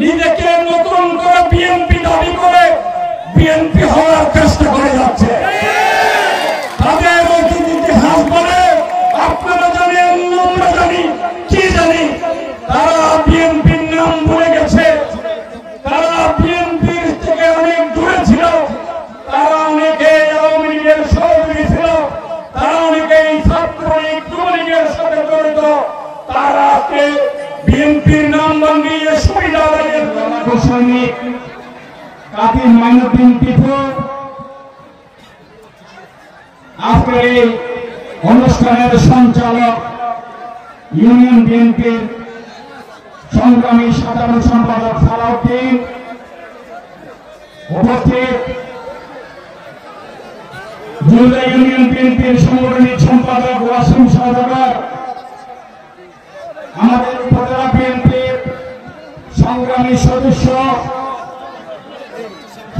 নিজেকে নতুন করে বিএনপি দাবি করে বিএনপি হওয়ার চেষ্টা করে যাচ্ছে। তাদের অতীত ইতিহাস বলে আপনারা জানেন, আমরা জানি, কি জানি, তারা বিএনপির নাম ভুলে গেছে। তারা বিএনপির থেকে অনেক দূরে ছিল। তারা অনেকে আওয়ামী লীগের সহযোগী ছিল। তারা অনেকেই ছাত্রলীগ যুবলীগের সাথে জড়িত। তারা আজকে বিএনপির নাম ভাঙিয়ে সুবিধা আদায়ের সৈনিক কাদির মাইনুদ্দিন টিপু আজকের এই অনুষ্ঠানের সঞ্চালক, ইউনিয়ন বিএনপির সংগ্রামী সাধারণ সম্পাদক সালাউদ্দিন, উপস্থিত জুলাই ইউনিয়ন বিএনপির সাংগঠনিক সম্পাদক ওয়াসিম সওদাগর, আমাদের উপজেলা বিএনপির সংগ্রামী সদস্য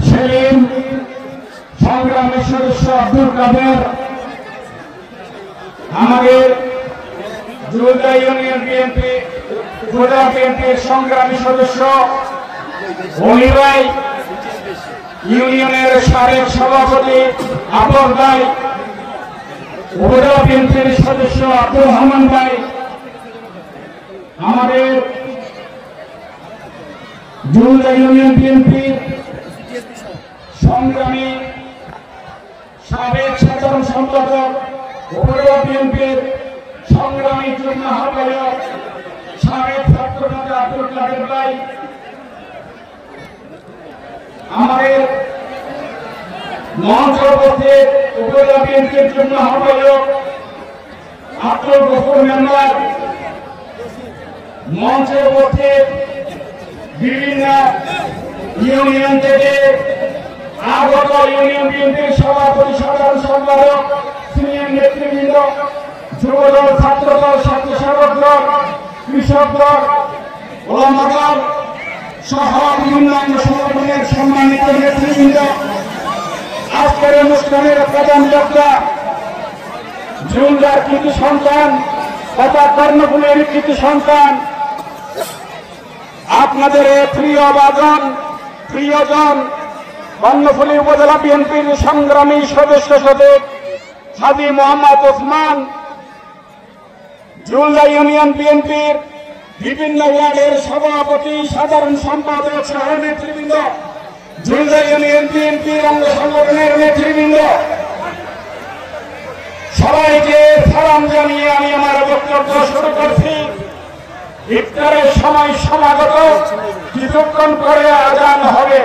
সেলিম, সংগ্রামী সদস্য আব্দুল কাদের, আমাদের জুলাই ইউনিয়ন বিএনপি উপজেলা বিএনপির সংগ্রামী সদস্য অলি ভাই, ইউনিয়নের সাবেক সভাপতি আবর ভাই, উপজেলা বিএনপির সদস্য আব্দুল রহমান ভাই, আমাদের জুলাই ইউনিয়ন বিএনপির সংগ্রামী সাবেক সাধারণ সম্পাদক, উপজেলা বিএনপির সংগ্রামী যুগ্ম আহ্বায়ক সাবেক ছাত্রনেতা আব্দুল কাদের ভাই, আমাদের মঞ্চবর্তী উপজেলা বিএনপির যুগ্ম আহ্বায়ক আব্দুল গফুর মেম্বার, মঞ্চবর্তী বিভিন্ন ইউনিয়ন থেকে আগত ইউনিয়ন বিএনপির সভাপতি, সাধারণ সম্পাদক, সিনিয়র নেতৃবৃন্দ, যুবদল, ছাত্রদল, স্বেচ্ছাসেবক দল, কৃষক দল, ওলামা দল সহ বিভিন্ন সংগঠনের সম্মানিত নেতৃবৃন্দ, আজকের অনুষ্ঠানের প্রধান বক্তা, ঝুলদার কৃতি সন্তান তথা কর্ণফুলের কৃতি সন্তান, আপনাদের প্রিয়জন কর্ণফুলী উপজেলা বিএনপির সংগ্রামী সদস্য সচিব হাজী মোহাম্মদ ওসমান, জুলাই ইউনিয়ন বিএনপির বিভিন্ন ওয়ার্ডের সভাপতি, সাধারণ সম্পাদক সহ নেতৃবৃন্দ, জুলাই ইউনিয়ন বিএনপির অঙ্গ সংগঠনের নেতৃবৃন্দ, সবাইকে সালাম জানিয়ে আমি আমার বক্তব্য শুরু করছি। ইফতারের সময় সমাগত, কিছুক্ষণ পরে আজান হবে।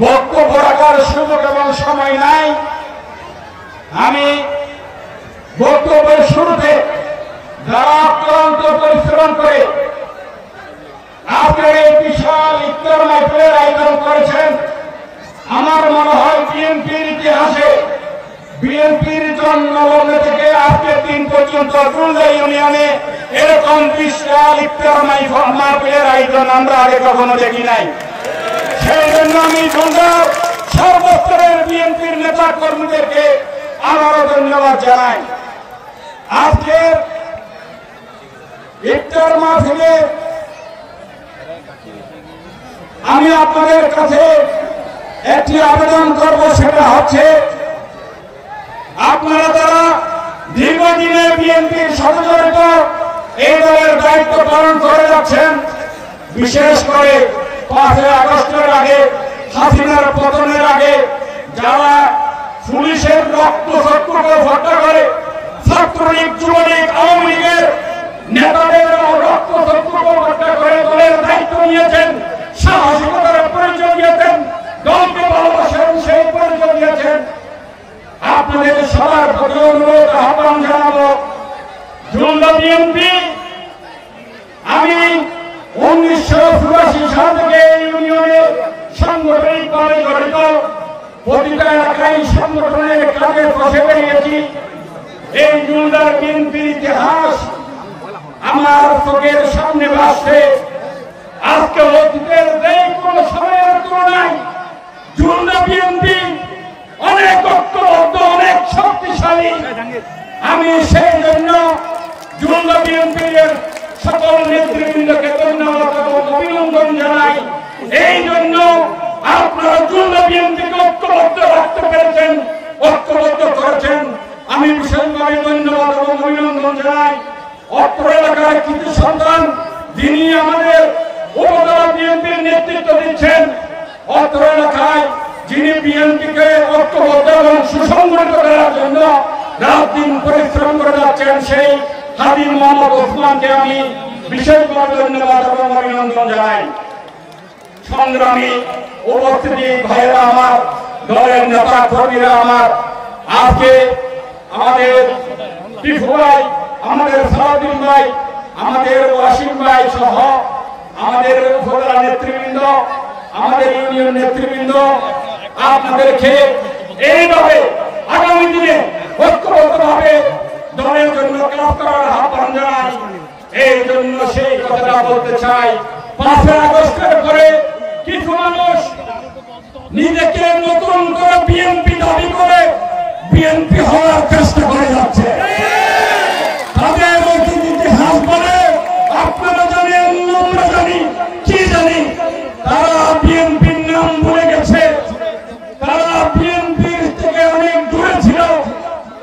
বক্তব্য রাখার সুযোগ এবং সময় নাই। আমি বক্তব্যের শুরুতে যারা অক্লান্ত পরিশ্রম করে আপনার এই বিশাল ইফতার মাহফিলের আয়োজন করেছেন, আমার মনে হয় বিএনপির ইতিহাসে, বিএনপির জন্মলগ্ন থেকে আজকের দিন পর্যন্ত জুলাই ইউনিয়নে এরকম বিশাল ইফতার মাহফিলের আয়োজন আমরা আগে কখনো দেখি নাই। সেই জন্য আমি জুলাইয়ের সর্বস্তরের বিএনপির নেতা কর্মীদেরকে আবারও ধন্যবাদ জানাই। আজকের ইফতার মাহফিলে আমি আপনাদের কাছে একটি আবেদন করব, সেটা হচ্ছে আপনারা যারা দীর্ঘদিনে বিএনপির সাথে জড়িত এই দলের দায়িত্ব পালন করে যাচ্ছেন, বিশেষ করে 5 আগস্টের আগে, হাসিনার পতনের আগে যারা পুলিশের রক্ত চক্ষুকে হত্যা করে, ছাত্রলীগ, যুবলীগ, আওয়ামী লীগের নেতাদের রক্ত চক্ষুকে হত্যা করে দলের দায়িত্ব নিয়েছেন, সাহসিকতার পরিচয় দিয়েছেন, দলকে ভালোবাসেন, সেই পরিচয় দিয়েছেন, আপনাদের সবার প্রতি অনুরোধ, আহ্বান জানাবো, জুলাই বিএনপি আমি 1984 সাল থেকে ইউনিয়নে সাংগঠনিকভাবে জড়িত, প্রতিটা এলাকায় সংগঠনের কাজে বসে বেরিয়েছি। এই জুলাই বিএনপির ইতিহাস আমার চোখের সামনে ভাসছে। আজকে অতীতের যে কোনো সময়ের তুলনায় জুলাই বিএনপি অনেক ঐক্যবদ্ধ, অনেক শক্তিশালী। আমি সেই জন্য জুলাই বিএনপির সকল নেতৃবৃন্দকে ধন্যবাদ এবং অভিনন্দন অভিনন্দন জানাই। এই জন্য আপনারা জুলনা বিএনপিকে ঐক্যবদ্ধ রাখতে পেরেছেন, ঐক্যবদ্ধ করেছেন। আমি বিশেষভাবে ধন্যবাদ এবং অভিনন্দন জানাই অত্র এলাকার কৃতি সন্তান যিনি আমাদের উপজেলা বিএনপির নেতৃত্ব দিচ্ছেন, অত্র এলাকায় যিনি বিএনপিকে ঐক্যবদ্ধ এবং সুসংগঠিত করার জন্য রাত দিন পরিশ্রম করে যাচ্ছেন, সেই হাবিব মোহাম্মদ ওসমানকে আমি বিশেষভাবে ধন্যবাদ এবং অভিনন্দন জানাই। সংগ্রামী উপস্থিতি ভাইয়েরা আমার, দলের নেতা কর্মীরা আমার, আজকে আমাদের টিপু ভাই, আমাদের সালাউদ্দিন ভাই, আমাদের ওয়াসিম ভাই সহ আমাদের উপজেলা নেতৃবৃন্দ, আমাদের ইউনিয়ন নেতৃবৃন্দ আপনাদেরকে এইভাবে আগামী দিনে ঐক্যবদ্ধভাবে দলের জন্য কাজ করার আহ্বান জানাই। এই জন্য সেই কথাটা বলতে চাই, 5 আগস্টের পরে কিছু মানুষ নিজেকে নতুন করে বিএনপি দাবি করে বিএনপি হওয়ার চেষ্টা করে যাচ্ছে। তাদের অতীত ইতিহাস বলে আপনারা জানেন, আমরা জানি, কি জানি, তারা বিএনপির নাম ভুলে গেছে, তারা বিএনপির থেকে অনেক দূরে ছিল,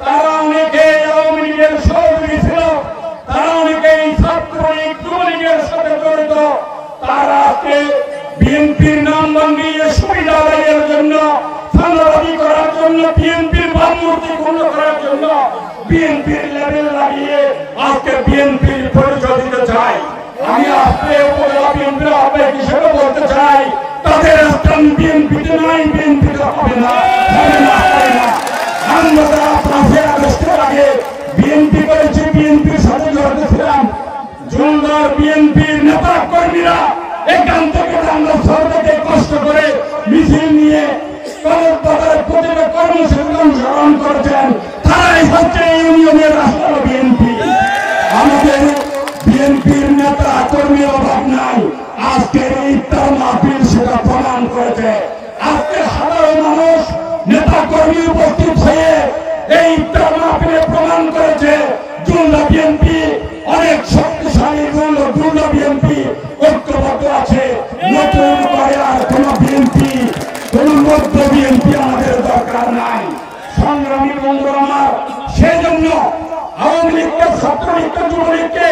তারা অনেকে আওয়ামী লীগের সহযোগী ছিল, তারা অনেকেই ছাত্রলীগ যুবলীগের সাথে জড়িত। তারা আজকে বিএনপির নাম ভাঙিয়ে সুবিধা আদায়ের জন্য, চাঁদাবাজি করার জন্য, বিএনপির ভাবমূর্তি পূর্ণ করার জন্য বিএনপির লেভেল লাগিয়ে আজকে বিএনপির পরিচয় দিতে চাই। আমি আজকে উপজেলা বিএনপির আহ্বায়ক হিসেবে বলতে চাই, তাদের স্থান বিএনপিতে নাই, বিএনপিতে হবে না, হবে না, হবে না। আমরা তারা 5 আগস্টের আগে বিএনপি করেছি, বিএনপির সাথে জড়িত ছিলাম। জুলনার বিএনপির নেতা কর্মীরা এখান থেকে আমরা সরকারকে কষ্ট করে মিছিল নিয়ে প্রতিটা কর্মসূচি অংশগ্রহণ করেছেন, তারাই হচ্ছে ইউনিয়নের রাষ্ট্র বিএনপি। আমাদের বিএনপির নেতা কর্মীর অভাব নাই। আজকের এই ইফতার মাহফিল সেটা প্রমাণ করেছে। আজকে সাধারণ মানুষ নেতা কর্মী উপস্থিত হয়ে এই ইফতার মাহফিলে প্রমাণ করেছে জুলনা বিএনপি অনেক শক্তিশালী, জুলনা বিএনপি ঐক্যবদ্ধ আছে। নতুন করে আর কোন বিএনপি, কোন মধ্য বিএনপি আমাদের দরকার নাই। সংগ্রামী বন্ধুরা আমার, সেই জন্য আওয়ামী লীগকে, ছাত্রলীগকে, যুবলীগকে,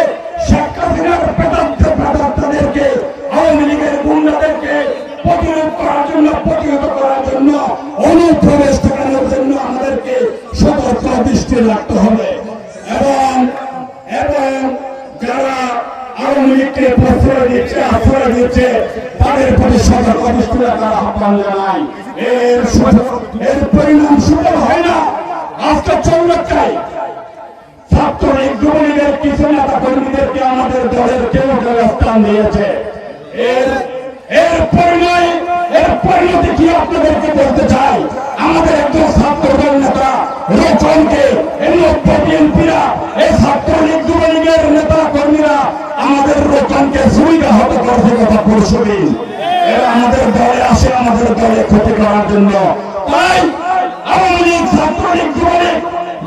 শেখ হাসিনার প্রেতাত্মাদেরকে, আওয়ামী লীগের গুন্ডাদেরকে প্রতিরোধ করার জন্য, প্রতিহত করার জন্য, অনুপ্রবেশ ঠেকানোর জন্য আমাদেরকে সতর্ক দৃষ্টি রাখতে হবে। এবং যারা আওয়ামী লীগকে প্রশ্রয় দিচ্ছে, আশ্রয় দিচ্ছে, তাদের প্রতি সতর্ক দৃষ্টি রাখার আহ্বান জানাই। এর পরিণাম সুন্দর হয় না। আজকে চলতে চাই ছাত্রলীগ, যুবলীগের কিছু নেতা কর্মীদেরকে আমাদের দলের কেউ স্থান দিয়েছে। এর পরিণতি কি আপনাদেরকে বলতে চাই। আমাদের একজন ছাত্রদল নেতা রোচনকে বিএনপিরা, এই ছাত্রলীগ যুবলীগের নেতা কর্মীরা আমাদের রোচনকে সুবিধা হতে করছে কথা পরশুদিন। এরা আমাদের দলে আসে, আমাদের দলে ক্ষতি করার জন্য। তাই আওয়ামী লীগ, ছাত্রলীগ, যুবলীগ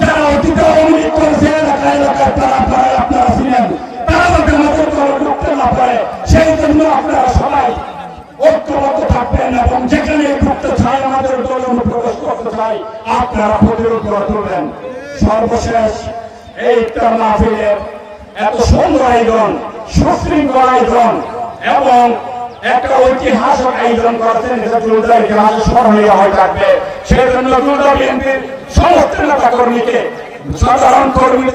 যারা অতীতে আওয়ামী লীগ করেছে এলাকায় এলাকায়, তারা প্রায় আপনারা ছিলেন, তারা যাতে আমাদের দলে ঢুকতে না পারে, সেই জন্য আপনারা সবাই ঐক্যবদ্ধ থাকবেন। এবং যেখানে ঢুকতে চাই, আমাদের দলে অনুপ্রবেশ করতে চাই, আপনারা প্রতিরোধ করে তুলবেন। সর্বশেষ এই ইফতার মাহফিলের এত সুন্দর আয়োজন, সুশৃঙ্খল আয়োজন এবং একটা ঐতিহাসিক আয়োজন করেছেন, যেটা জুলনার ইতিহাসে স্মরণীয় হয়ে থাকবে। সেই জন্য জুলনা বিএনপির সমস্ত নেতা কর্মীকে, সাধারণ কর্মী